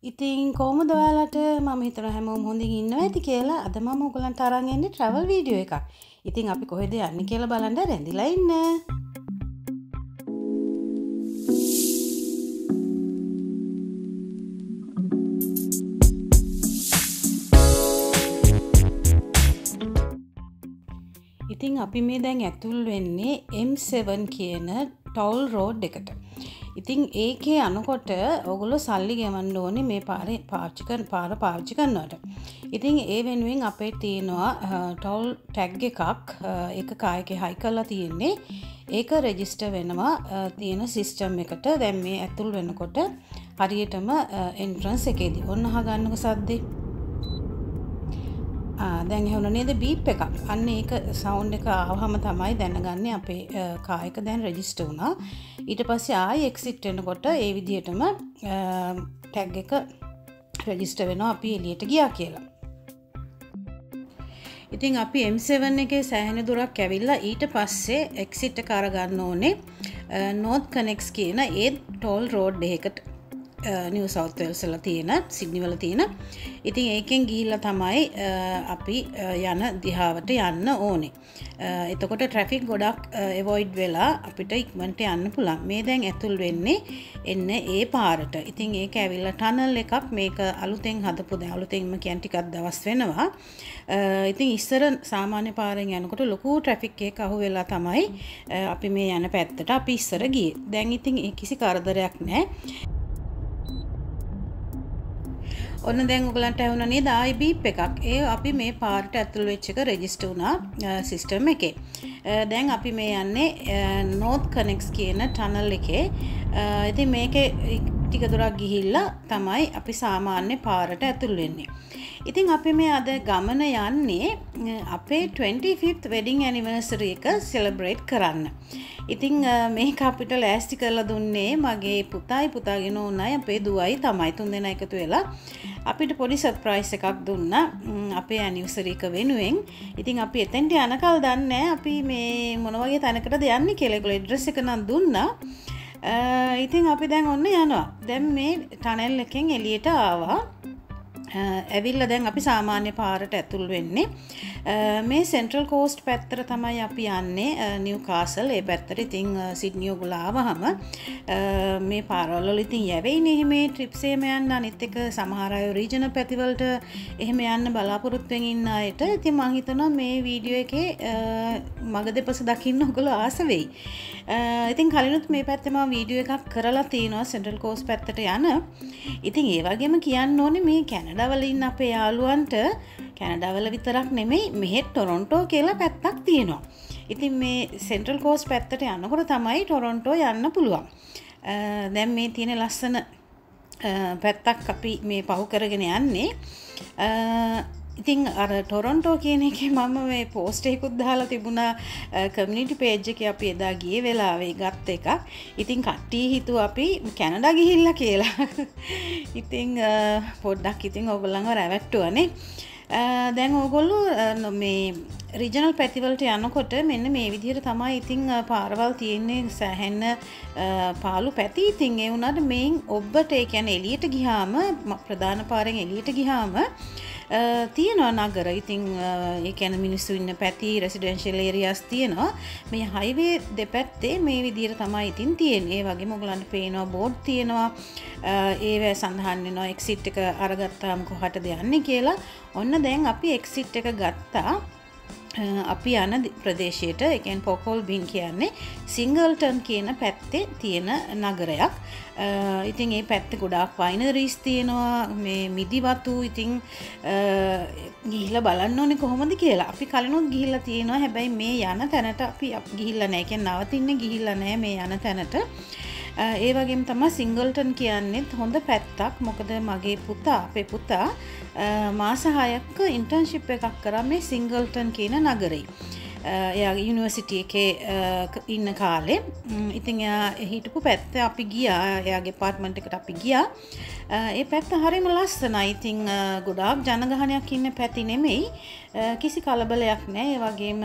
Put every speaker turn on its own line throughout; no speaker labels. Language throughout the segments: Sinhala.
ඉතින් කොහොමද ඔයාලට මම හිතනවා හැමෝම හොඳින් ඉන්නවා ඇති කියලා. අද මම ඔයගලන්ට අරන් එන්නේ travel වීඩියෝ එකක්. ඉතින් අපි කොහෙද යන්නේ කියලා බලන්න රැඳිලා ඉන්න. ඉතින් අපි මේ දැන් ඇතුල් වෙන්නේ M7 කියන toll road එකට. ඉතින් ඒකේ යනකොට ඔයගොල්ලෝ සල්ලි ගෙවන්න ඕනේ මේ පාරේ පාවිච්චි කරනවට. ඉතින් ඒ වෙනුවෙන් අපේ තියෙනවා toll tag එකක්. ඒක කායකේ හයි කරලා තියෙන්නේ. ඒක රෙජිස්ටර් වෙනවා තියෙන සිස්ටම් එකට. දැන් මේ ඇතුල් වෙනකොට හරියටම එන්ට්‍රන්ස් එකේදී ඔන්න අහගන්නකො සද්දේ. දැන් ඇහුණා නේද බීප් එකක්. අන්න ඒක සවුන්ඩ් එක ආවම තමයි දැනගන්නේ අපේ කායක දැන් රෙජිස්ටර් වුණා. ඊට පස්සේ ආයි එක්සිට් වෙනකොට ඒ විදිහටම ටැග් එක රෙජිස්ටර් වෙනවා අපි එළියට ගියා කියලා. ඉතින් අපි M7 එකේ සෑහෙන දුරක් ඇවිල්ලා ඊට පස්සේ එක්සිට් එක අරගන්න ඕනේ Northconnex කියන ඒ ටෝල් රෝඩ් එකකට. නිව් සවුත් වේල්ස් වල තියෙන සිඩ්නි වල තියෙන. ඉතින් ඒකෙන් ගිහිල්ලා තමයි අපි යන දිහාවට යන්න ඕනේ. එතකොට ට්‍රැෆික් ගොඩක් අවොයිඩ් වෙලා අපිට ඉක්මනට යන්න පුළුවන්. මේ දැන් ඇතුල් වෙන්නේ එන්න ඒ පාරට. ඉතින් ඒක ඇවිල්ලා ටනල් එකක්. මේක අලුතෙන් හදපු දැන් අලුතෙන්ම කියන ටිකක් දවස් වෙනවා. ඉතින් ඉස්සර සාමාන්‍ය පාරෙන් යනකොට ලොකු ට්‍රැෆික් එකක් අහුවෙලා තමයි අපි මේ යන පැත්තට අපි ඉස්සර ගියේ. දැන් ඉතින් කිසි කරදරයක් නැහැ. ඔන්න දැන් ඔයගලන්ට ඇහුණා නේද ආයි බීප් එකක්. ඒ අපි මේ පාරට ඇතුල් වෙච්ච එක රෙජිස්ටර් වුණා සිස්ටම් එකේ. දැන් අපි මේ යන්නේ Northconnex කියන ටනල් එකේ. ඉතින් මේකේ ටික දුරක් ගිහිල්ලා තමයි අපි සාමාන්‍ය පාරට ඇතුල් වෙන්නේ. ඉතින් අපි මේ අද ගමන යන්නේ අපේ 25th wedding anniversary එක celebrate කරන්න. ඉතින් මේක අපිට ලෑස්ති කරලා දුන්නේ මගේ පුතාගෙන උනායි අපේ දුවයි තමයි තුන්දෙනා එකතු වෙලා අපිට පොඩි සර්ප්‍රයිස් එකක් දුන්නා අපේ ඇනිවර්සරි එක වෙනුවෙන්. ඉතින් අපි එතෙන්ට යනකල් දන්නේ අපි මේ මොන වගේ තැනකටද යන්නේ කියලා. ඒගොල්ලෝ ඇඩ්‍රස් එක නම් දුන්නා. ඉතින් අපි දැන් ඔන්න යනවා. දැන් මේ ටනල් එකෙන් එළියට ආවා. ඇවිල්ලා දැන් අපි සාමාන්‍ය පාරට ඇතුල් වෙන්නේ. මේ සෙන්ට්‍රල් කෝස්ට් පැත්තට තමයි අපි යන්නේ නිව්කාසල් ඒ පැත්තට. ඉතින් සිඩ්නි ඔයගොල්ලෝ ආවහම මේ පාරවල වල ඉතින් යැවෙයිනේ එහෙම ට්‍රිප්ස් එහෙම යන්න. අනිත් එක සමහර අය රීජනල් පැතිවලට එහෙම යන්න බලාපොරොත්තු වෙමින් ඉන්න අයට ඉතින් මම හිතනවා මේ වීඩියෝ එකේ මග දෙපස දකින්න ඔයගොල්ලෝ ආස වෙයි. ඉතින් කලිනුත් මේ පැත්තේ මම වීඩියෝ එකක් කරලා තියෙනවා සෙන්ට්‍රල් කෝස්ට් පැත්තට යන. ඉතින් ඒ වගේම කියන්න ඕනේ මේ කැනඩා වල ඉන්න අපේ යාළුවන්ට කැනඩා වල විතරක් නෙමෙයි මෙහෙ ටොරොන්ටෝ කියලා පැත්තක් තියෙනවා. ඉතින් මේ සෙන්ට්‍රල් කෝස්ට් පැත්තට යනකොට තමයි ටොරොන්ටෝ යන්න පුළුවන්. දැන් මේ තියෙන ලස්සන පැත්තක් අපි මේ පහු කරගෙන යන්නේ. ඉතින් අර ටොරොන්ටෝ කියන එකේ මම මේ පෝස්ට් එකකුත් දාලා තිබුණා කමියුනිටි පේජ් එකේ අපි එදා ගියේ වෙලාවේ ගත්ත එකක්. ඉතින් කට්ටිය හිතුවා අපි කැනඩා ගිහිල්ලා කියලා. ඉතින් පොඩ්ඩක් ඉතින් ඕගොල්ලන්ව රැවට්ටුවානේ. දැන් ඕගොල්ලෝ මේ රීජනල් පැතිවලට යනකොට මෙන්න මේ විදිහට තමයි ඉතින් පාරවල් තියෙන්නේ සෑහෙන පාළු පැති. ඉතින් ඒ වුණාට මේන් ඔබට ඒ කියන්නේ එළියට ගියාම ප්‍රධාන පාරෙන් එළියට ගියාම තියෙනවා නගර. ඉතින් ඒ කියන්නේ මිනිස්සු ඉන්න පැති රෙසිඩෙන්ෂල් ඒරියාස් තියෙනවා. මේ හයිවේ දෙපැත්තේ මේ විදිහට තමයි ඉතින් තියෙන්නේ. ඒ වගේම ඔයගලන්ට පේනවා බෝඩ් තියෙනවා. ඒව සඳහන් වෙනවා එක්සිට් එක අරගත්තාම කොහටද යන්නේ කියලා. ඔන්න දැන් අපි එක්සිට් එක ගත්තා. අපි යන ප්‍රදේශයට ඒ කියන්නේ පොකොල්බින් කියන්නේ සිංගල්ටන් කියන පැත්තේ තියෙන නගරයක්. ඉතින් මේ පැත්තේ ගොඩාක් වයිනරීස් තියෙනවා. මේ මිදි වතු ඉතින් ගිහිල්ලා බලන්න ඕනේ කොහොමද කියලා. අපි කලිනුත් ගිහිල්ලා තියෙනවා. හැබැයි මේ යන තැනට අපි ගිහිල්ලා නැහැ. කියන්නේ නවතින්නේ ගිහිල්ලා නැහැ මේ යන තැනට. ඒ වගේම තමයි සිංගල්ටන් කියන්නේත් හොඳ පැත්තක්. මොකද මගේ අපේ පුතා මාස 6ක් ඉන්ටර්න්ෂිප් එකක් කරා මේ සිංගල්ටන් කියන නගරේ. එයා යුනිවර්සිටි එකේ ඉන්න කාලේ. ඉතින් එයා හිටපු පැත්තේ අපි ගියා. එයාගේ අපාර්ට්මන්ට් එකට අපි ගියා. ඒ පැත්ත හරියම ලස්සනයි. ඉතින් ගොඩාක් ජනගහනයක් ඉන්න පැති නෙමෙයි. කිසි කලබලයක් නැහැ. ඒ වගේම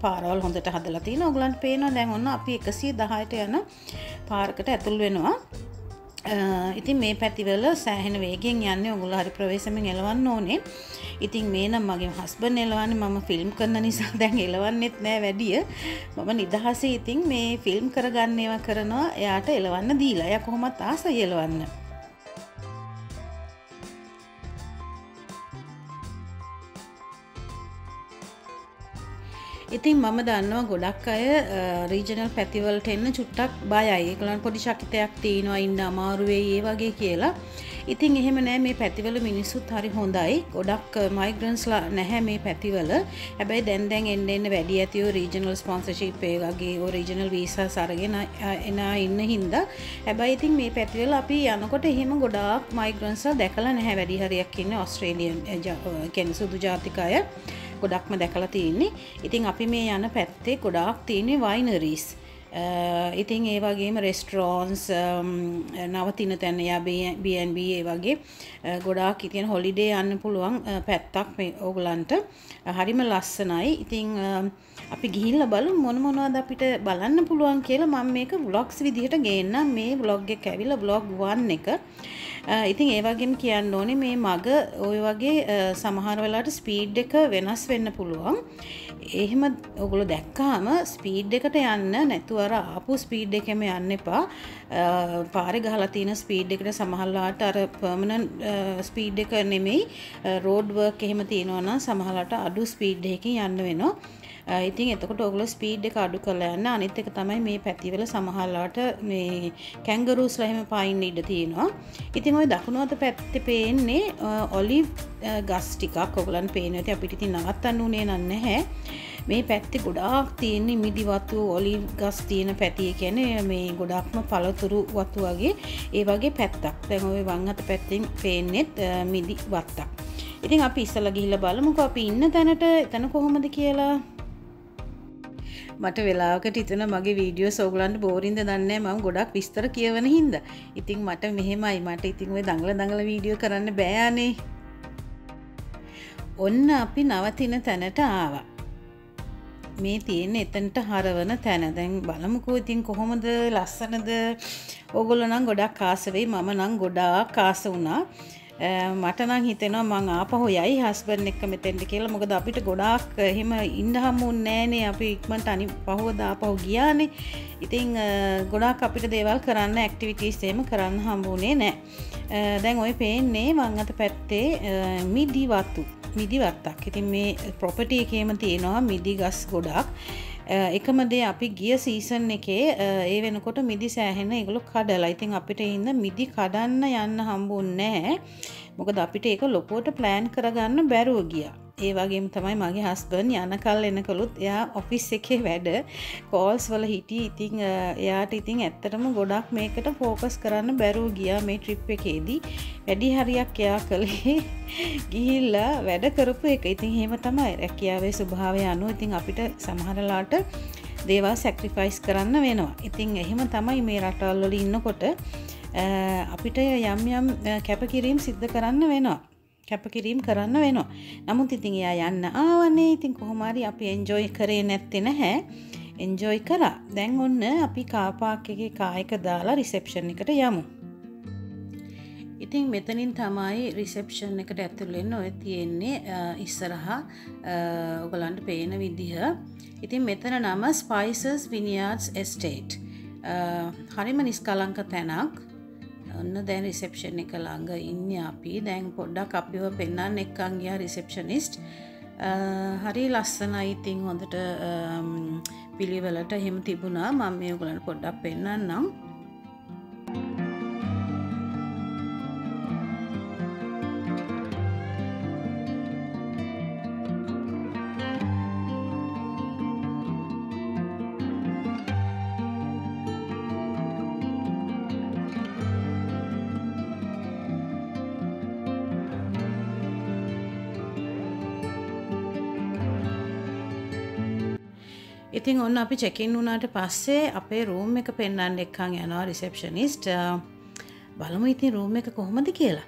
පාරවල් හොඳට හදලා තියෙනවා. ඔයගලන්ට පේනවා දැන් ඔන්න අපි 110ට යන පාරකට ඇතුල් වෙනවා. ඉතින් මේ පැතිවල සෑහෙන වේගෙන් යන්නේ ඔයගොල්ලෝ හරි ප්‍රවේශමෙන් එලවන්න ඕනේ. ඉතින් මේ නම් මගේ හස්බන්ඩ් එලවන්නේ මම ෆිල්ම් කරන නිසා දැන් එලවන්නෙත් නෑ වැඩිය. මම නිදහසේ ඉතින් මේ ෆිල්ම් කරගන්න ඒවා කරනවා එයාට එලවන්න දීලා. එයා කොහොමත් ආසයි එලවන්න. ඉතින් මම දන්නවා ගොඩක් අය රීජනල් පැතිවලට එන්න චුට්ටක් බයයි. ඒගොල්ලන් පොඩි ශක්තියක් තියෙනවා ඉන්න අමාරු වෙයි ඒ වගේ කියලා. ඉතින් එහෙම නෑ මේ පැතිවල මිනිස්සුත් හරි හොඳයි. ගොඩක් මයිග්‍රන්ට්ස්ලා නැහැ මේ පැතිවල. හැබැයි දැන් එන්න වැඩි ඇතිව රීජනල් ස්පොන්සර්ෂිප් ඒ වගේ ඔය රීජනල් වීසාස් අරගෙන එන ඉන්න හින්දා. හැබැයි ඉතින් මේ පැතිවල අපි යනකොට එහෙම ගොඩාක් මයිග්‍රන්ට්ස්ලා දැකලා නැහැ. වැඩි හරියක් ඉන්නේ ඕස්ට්‍රේලියන් කියන්නේ සුදු ජාතික අය. ගොඩක්ම දැකලා තියෙන්නේ. ඉතින් අපි මේ යන පැත්තේ ගොඩාක් තියෙන්නේ වයිනරීස්. ඉතින් ඒ වගේම රෙස්ටරන්ට්ස් නවතින තැන යා B&B ඒ වගේ ගොඩාක් ඉතින් හොලිඩේ යන්න පුළුවන් පැත්තක් මේ ඕගලන්ට හරිම ලස්සනයි. ඉතින් අපි ගිහිල්ලා බලමු මොනවද අපිට බලන්න පුළුවන් කියලා. මම මේක vlogs විදිහට ගේන්නම්. මේ vlog එක ඇවිල්ලා vlog 1 එක. ඉතින් ඒ වගේම කියන්න ඕනේ මේ මග ඔය වගේ සමහර වෙලාවට ස්පීඩ් එක වෙනස් වෙන්න පුළුවන්. එහෙම ඔයගොල්ලෝ දැක්කාම ස්පීඩ් එකට යන්න නැතුව අර ආපු ස්පීඩ් එකෙම යන්න එපා. පාරේ ගහලා තියෙන ස්පීඩ් එකට සමහරලාට අර පර්මනන්ට් ස්පීඩ් එක නෙමෙයි රෝඩ් වර්ක් එහෙම තියෙනවා නම් සමහරලාට අඩු ස්පීඩ් එකකින් යන්න වෙනවා. ඉතින් එතකොට ඔයගොල්ලෝ ස්පීඩ් එක අඩු කරලා යන්න. අනිත් එක තමයි මේ පැතිවල සමහරලාට මේ කැන්ගරූස්ලා එහෙම පායින්න ඉඩ තියෙනවා. ඉතින් ওই දකුණු අත පැත්තේ පේන්නේ ඔලිව් ගස් ටිකක් ඔයගලන් පේනවා. ඉතින් අපිට ඉතින් නවත්තන්න උනේ නැහැ. මේ පැත්තේ ගොඩාක් තියෙන මිදි වතු ඔලිව් ගස් තියෙන පැතිය කියන්නේ මේ ගොඩක්ම පළතුරු වතු වගේ ඒ වගේ පැත්තක්. දැන් ওই වම් අත පැත්තෙන් පේන්නේ මිදි වත්තක්. ඉතින් අපි ඉස්සලා ගිහිල්ලා බලමුකෝ අපි ඉන්න තැනට එතන කොහොමද කියලා. මට වෙලාවකට හිතෙන මගේ වීඩියෝස් ඕගලන්ට බෝරින්ද දන්නේ නැහැ. මම ගොඩක් විස්තර කියවන හින්දා. ඉතින් මට මෙහෙමයි. මට ඉතින් ওই දඟල වීඩියෝ කරන්න බෑ අනේ. ඔන්න අපි නවතින තැනට ආවා. මේ තියෙන එතනට හරවන තැන. දැන් බලමුකෝ ඉතින් කොහොමද ලස්සනද. ඕගොල්ලෝ නම් ගොඩක් ආස වෙයි. මම නම් ගොඩාක් ආස වුණා. මට නම් හිතෙනවා මං ආපහු යයි හස්බන්ඩ් එක්ක මෙතෙන්ට කියලා. මොකද අපිට ගොඩාක් එහෙම ඉන්න හම්බුන්නේ නෑනේ. අපි ඉක්මනට පහුවද ආපහු ගියානේ. ඉතින් ගොඩාක් අපිට දේවල් කරන්න ඇක්ටිවිටීස් එහෙම කරන්න හම්බුනේ නෑ. දැන් ඔය පේන්නේ වම් අත පැත්තේ මිදි වත්තක්. ඉතින් මේ ප්‍රොපර්ටි එකේම තියෙනවා මිදි ගස් ගොඩක්. එකම දේ අපි ගිය සීසන් එකේ ඒ වෙනකොට මිදි සෑහෙන ඒගොල්ලෝ කඩලා. ඉතින් අපිට ඉන්න මිදි කඩන්න යන්න හම්බුන්නේ නැහැ. මොකද අපිට ඒක ලොකුවට ප්ලෑන් කරගන්න බැරුව ගියා. ඒ වගේම තමයි මගේ හස්බන්ඩ් යනකල් එනකලුත් එයා ඔෆිස් එකේ වැඩ කෝල්ස් වල හිටියේ. ඉතින් එයාට ඉතින් ඇත්තටම ගොඩක් මේකට ફોකස් කරන්න බැරුව ගියා මේ ට්‍රිප් එකේදී. වැඩි හරියක් එයා කළේ ගිහිල්ලා වැඩ කරපු එක. ඉතින් එහෙම තමයි රැකියාවේ ස්වභාවය අනුව ඉතින් අපිට සමහරලාට දේවල් සැක්‍රිෆයිස් කරන්න වෙනවා. ඉතින් එහෙම තමයි මේ රටවල් වල ඉන්නකොට අපිට යම් කැපකිරීම් සිද්ධ කරන්න වෙනවා. නමුත් ඉතින් එයා යන්න ආවනේ. ඉතින් කොහොම හරි අපි එන්ජොයි කරේ නැත්තේ නැහැ. එන්ජොයි කරා. දැන් ඔන්න අපි කාර් පාක් එකේ කාර් එක දාලා රිසෙප්ෂන් එකට යමු. ඉතින් මෙතනින් තමයි රිසෙප්ෂන් එකට ඇතුල් වෙන්න ඔය තියෙන්නේ ඉස්සරහා ඔයගලන්ට පේන විදිහ. ඉතින් මෙතන නම Spices Vineyards Estate. හරිම නිස්කලංක තැනක්. ඔන්න දැන් රිසෙප්ෂන් එක ළඟ ඉන්නේ අපි. දැන් පොඩ්ඩක් අපිව පෙන්නන්න එක්කන් ගියා රිසෙප්ෂනිස්ට්. හරි ලස්සනයි. ඉතින් හොඳට පිළිවෙලට එහෙම තිබුණා. මම මේ ඔයගලන්ට පොඩ්ඩක් පෙන්නන්නම්. ඉතින් ඔන්න අපි චෙක් ඉන් වුණාට පස්සේ අපේ රූම් එක පෙන්වන්න එක්කන් යනවා රිසෙප්ෂනිස්ට්. බලමු ඉතින් රූම් එක කොහොමද කියලා.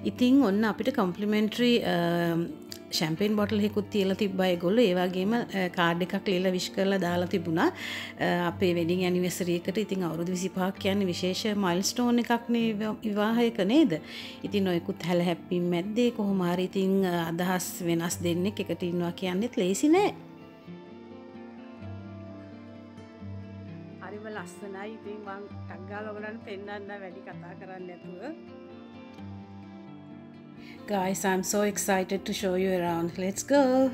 ඉතින් ඔන්න අපිට කොම්ප්ලිමෙන්ටරි ෂැම්පේන් බොටල් එකකුත් තියලා තිබ්බා ඒගොල්ලෝ. ඒ වගේම කාඩ් එකක් ලියලා විශ් කරලා දාලා තිබුණා අපේ වෙඩින් ඇනිවර්සරි එකට. ඉතින් අවුරුදු 25ක් කියන්නේ විශේෂ මයිල්ස්ටෝන් එකක් නේ විවාහයක නේද? ඉතින් ඔයකුත් හැල හැප්පින් මැද්දේ කොහොම හරි ඉතින් අදහස් වෙනස් දෙන්නෙක් එකට ඉන්නවා කියන්නේත් ලේසි නෑ. හරිම ලස්සනයි. ඉතින් මං ටක් ගාලා ඔයගලන්ට පෙන්නන්න වැඩි කතා කරන්නේ නැතුව. Guys, I'm so excited to show you around. Let's go!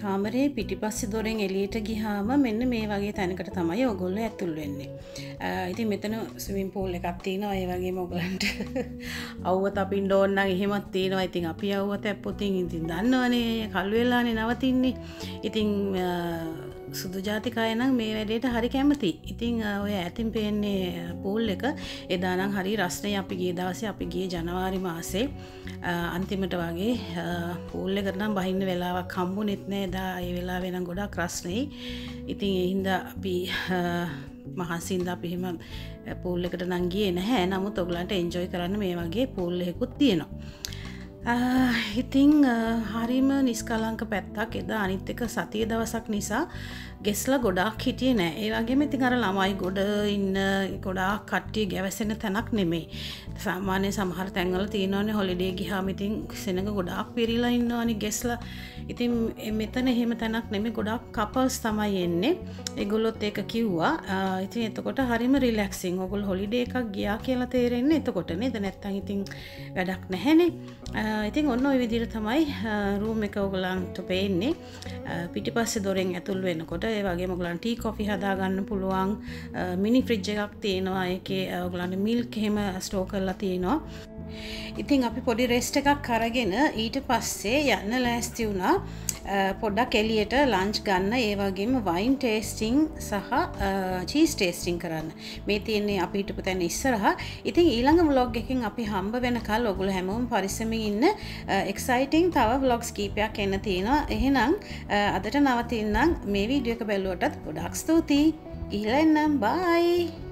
කාමරේ පිටිපස්සේ දොරෙන් එළියට ගියාම මෙන්න මේ වගේ තැනකට තමයි ඔයගොල්ලෝ ඇතුල් වෙන්නේ. ඉතින් මෙතන ස්විමින් pool එකක් තියෙනවා. ඒ වගේම ඔයගලන්ට අවුව තපින්න ඕන නම් එහෙමත් තියෙනවා. ඉතින් අපි අවුව තැප්පොත් ඉතින් දන්නවනේ කළු වෙලානේ නවතින්නේ. ඉතින් සුදු ජාතික අය නම් මේ වැඩේට හරි කැමති. ඉතින් ඔය ඈතින් පේන්නේ pool එක. එදා නම් හරි රස්නේ අපි ගිය දවසේ අපි ගියේ ජනවාරි මාසේ අන්තිමට වගේ pool එකට නම් බහින්න වෙලාවක් හම්බුනේත් නෑ. එදා ඒ වෙලාවේ නම් ගොඩක් රස්නේ. ඉතින් ඒ හින්දා අපි මහන්සියෙන් අපි එහෙම pool එකට නම් ගියේ නැහැ. නමුත් ඔයගලන්ට එන්ජොයි කරන්න මේ වගේ pool එකකුත් තියෙනවා. ඉතින් හරිම නිස්කලංක පැත්තක්. එදා අනිත් එක සතිය දවසක් නිසා ගෙස්ලා ගොඩාක් හිටියේ නෑ. ඒ වගේම ඉතින් අර ළමයි ගොඩ ඉන්න ගොඩාක් කට්ටිය ගැවසෙන තැනක් නෙමෙයි. සාමාන්‍ය සමහර තැන්වල තියෙනවානේ හොලිඩේ ගියාම ඉතින් සෙනඟ ගොඩාක් පිරීලා ඉන්නවානේ ගෙස්ලා. ඉතින් මෙතන එහෙම තැනක් නෙමෙයි. ගොඩාක් කපල්ස් තමයි එන්නේ. ඒගොල්ලොත් ඒක කිව්වා. ඉතින් එතකොට හරිම රිලැක්සින්. ඔයගොල්ලෝ හොලිඩේ එකක් ගියා කියලා තේරෙන්නේ එතකොට නේද? නැත්තම් ඉතින් වැඩක් නැහැනේ. ඉතින් ඔන්න ඔය විදිහට තමයි රූම් එක ඔයගලන්ට පේන්නේ. පිටිපස්සේ දොරෙන් ඇතුල් වෙනකොට ඒ වගේම ඔයගලන්ට ටී කොෆි හදා ගන්න පුළුවන්. මිනි ෆ්‍රිජ් එකක් තියෙනවා. ඒකේ ඔයගලන්ට මිල්ක් එහෙම ස්ටෝර් කරලා තියෙනවා. ඉතින් අපි පොඩි රෙස්ට් එකක් අරගෙන ඊට පස්සේ යන්න ලෑස්ති වුණා. පොඩ්ඩක් එළියට ලන්ච් ගන්න. ඒ වගේම වයින් ටේස්ටිං සහ චීස් ටේස්ටිං කරන්න. මේ තියෙන්නේ අපි හිටපු තැන ඉස්සරහා. ඉතින් ඊළඟ vlog එකකින් අපි හම්බ වෙනකල් ඔයගොල්ලෝ හැමෝම පරිස්සමින් ඉන්න. එක්සයිටිං තව vlogs කීපයක් එන්න තියෙනවා. එහෙනම් අදට නවතින්නම්. මේ වීඩියෝ එක බැලුවටත් ගොඩාක් ස්තුතියි. ගිහලා එන්නම්. බයි.